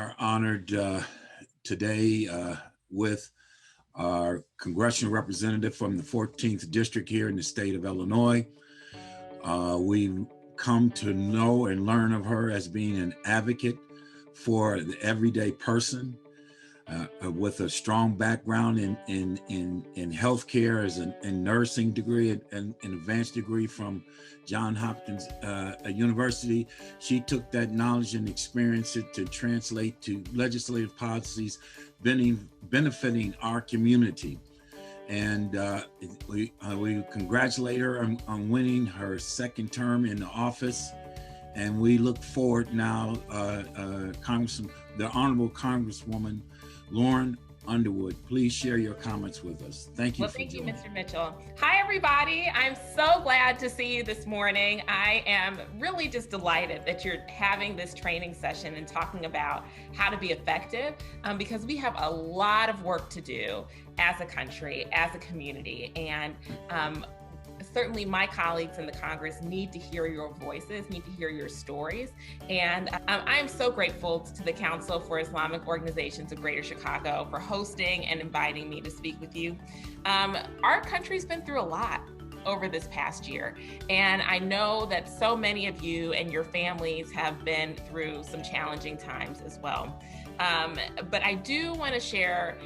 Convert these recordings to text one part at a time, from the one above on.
are honored today with our congressional representative from the 14th District here in the state of Illinois. We've come to know and learn of her as being an advocate for the everyday person with a strong background in healthcare as a nursing degree and an advanced degree from Johns Hopkins University. She took that knowledge and experienced it to translate to legislative policies benefiting our community. And we congratulate her on winning her second term in the office. And we look forward now, the Honorable Congresswoman Lauren Underwood, please share your comments with us. Thank you. Well, thank you, Mr. Mitchell. Hi, everybody. I'm so glad to see you this morning. I am really just delighted that you're having this training session and talking about how to be effective, because we have a lot of work to do as a country, as a community, and certainly my colleagues in the Congress need to hear your voices, need to hear your stories. And I'm so grateful to the Council for Islamic Organizations of Greater Chicago for hosting and inviting me to speak with you. Our country's been through a lot over this past year. And I know that so many of you and your families have been through some challenging times as well. But I do want to share,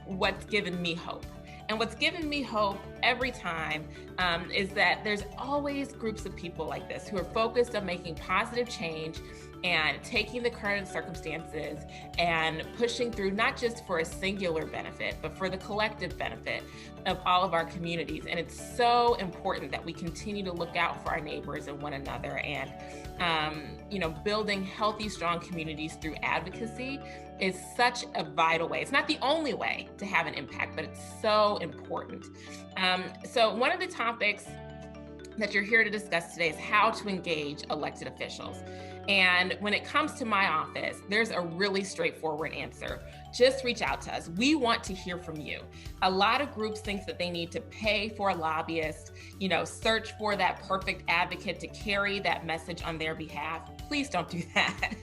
what's given me hope. And what's given me hope every time is that there's always groups of people like this who are focused on making positive change and taking the current circumstances and pushing through not just for a singular benefit, but for the collective benefit of all of our communities. And it's so important that we continue to look out for our neighbors and one another, and building healthy, strong communities through advocacy is such a vital way. It's not the only way to have an impact, but it's so important. So one of the topics that you're here to discuss today is how to engage elected officials. And when it comes to my office, there's a really straightforward answer. Just reach out to us. We want to hear from you. A lot of groups think that they need to pay for a lobbyist, search for that perfect advocate to carry that message on their behalf. Please don't do that.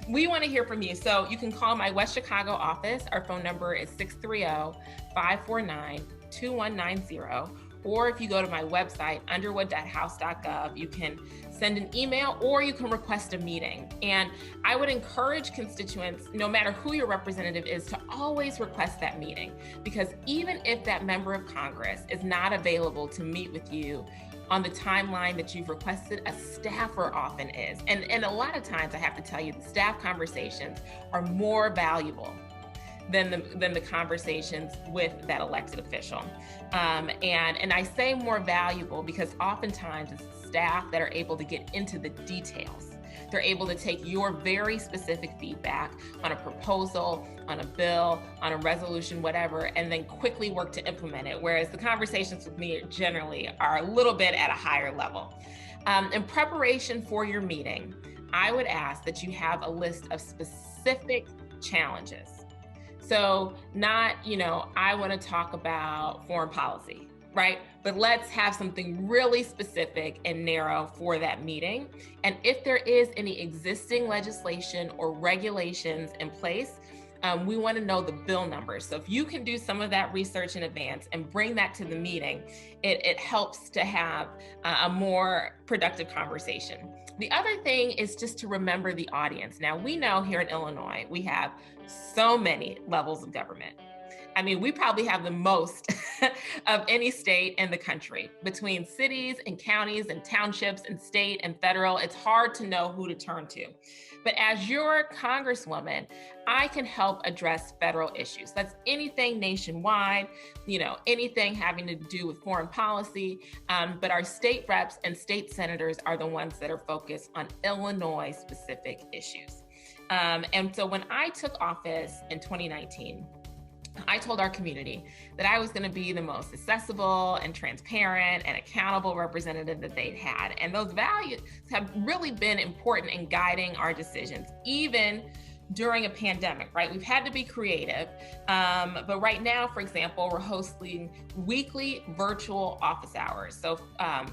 We want to hear from you. So you can call my West Chicago office. Our phone number is 630-549-2190. Or if you go to my website, underwood.house.gov, you can send an email or you can request a meeting. And I would encourage constituents, no matter who your representative is, to always request that meeting. Because even if that member of Congress is not available to meet with you on the timeline that you've requested, a staffer often is. And a lot of times, I have to tell you, the staff conversations are more valuable than the conversations with that elected official. And I say more valuable because oftentimes it's staff that are able to get into the details. They're able to take your very specific feedback on a proposal, on a bill, on a resolution, whatever, and then quickly work to implement it. Whereas the conversations with me generally are a little bit at a higher level. In preparation for your meeting, I would ask that you have a list of specific challenges. So not, I want to talk about foreign policy, right? But let's have something really specific and narrow for that meeting. And if there is any existing legislation or regulations in place, we want to know the bill numbers. So if you can do some of that research in advance and bring that to the meeting, it helps to have a more productive conversation. The other thing is just to remember the audience. Now, we know here in Illinois, we have so many levels of government. I mean, we probably have the most of any state in the country. Between cities and counties and townships and state and federal, it's hard to know who to turn to. But as your Congresswoman, I can help address federal issues. That's anything nationwide, anything having to do with foreign policy. But our state reps and state senators are the ones that are focused on Illinois-specific issues. And so when I took office in 2019, I told our community that I was going to be the most accessible and transparent and accountable representative that they'd had. And those values have really been important in guiding our decisions, even during a pandemic, right? We've had to be creative. But right now, for example, we're hosting weekly virtual office hours. So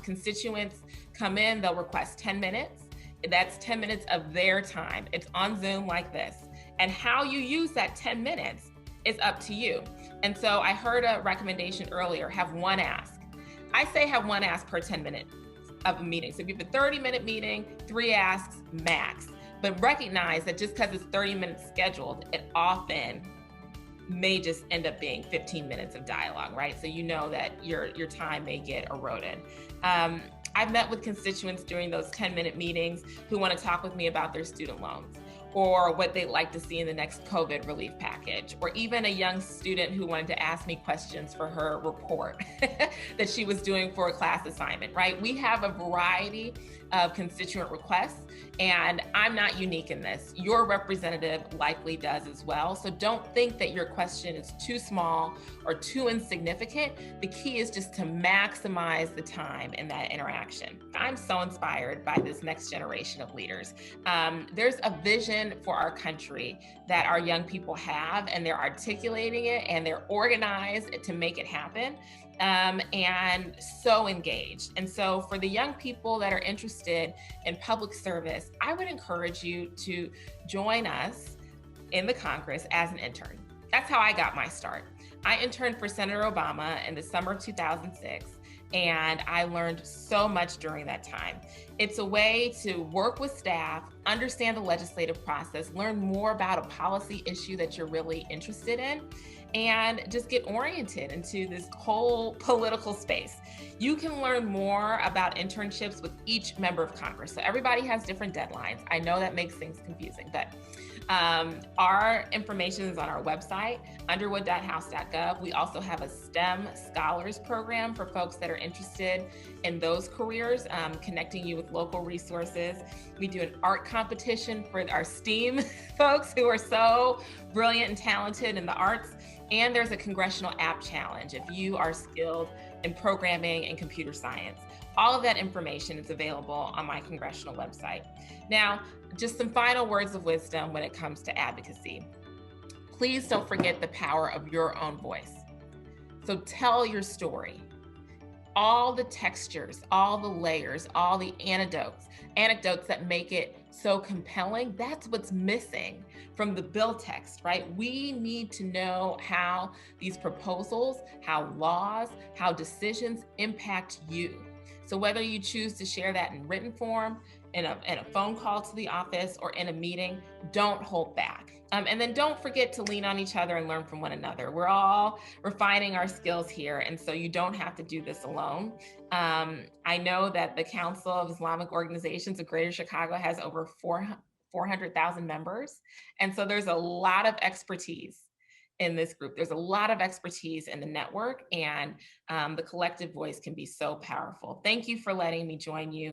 constituents come in, they'll request 10 minutes. That's 10 minutes of their time. It's on Zoom like this. And how you use that 10 minutes is up to you. And so I heard a recommendation earlier, have one ask. I say have one ask per 10 minutes of a meeting. So if you have a 30-minute meeting, 3 asks max. But recognize that just because it's 30 minutes scheduled, it often may just end up being 15 minutes of dialogue, right? So you know that your time may get eroded. I've met with constituents during those 10-minute meetings who want to talk with me about their student loans, or what they'd like to see in the next COVID relief package, or even a young student who wanted to ask me questions for her report that she was doing for a class assignment, right? We have a variety of constituent requests, and I'm not unique in this. Your representative likely does as well. So don't think that your question is too small or too insignificant. The key is just to maximize the time in that interaction. I'm so inspired by this next generation of leaders. There's a vision for our country that our young people have, and they're articulating it, and they're organized to make it happen. And so engaged. And so for the young people that are interested in public service, I would encourage you to join us in the Congress as an intern. That's how I got my start. I interned for Senator Obama in the summer of 2006, and I learned so much during that time. It's a way to work with staff, understand the legislative process, learn more about a policy issue that you're really interested in, and just get oriented into this whole political space. You can learn more about internships with each member of Congress. So everybody has different deadlines. I know that makes things confusing, but our information is on our website, underwood.house.gov. We also have a STEM Scholars Program for folks that are interested in those careers, connecting you with local resources. We do an art competition for our STEAM folks who are so brilliant and talented in the arts. And there's a Congressional app challenge if you are skilled in programming and computer science. All of that information is available on my Congressional website. Now, just some final words of wisdom when it comes to advocacy. Please don't forget the power of your own voice. So tell your story. All the textures, all the layers, all the anecdotes that make it so compelling, that's what's missing from the bill text, right? We need to know how these proposals, how laws, how decisions impact you. So whether you choose to share that in written form, in a phone call to the office, or in a meeting, don't hold back. And then don't forget to lean on each other and learn from one another. We're all refining our skills here, and so you don't have to do this alone. I know that the Council of Islamic Organizations of Greater Chicago has over 400,000 members. And so there's a lot of expertise in this group. There's a lot of expertise in the network, and the collective voice can be so powerful. Thank you for letting me join you.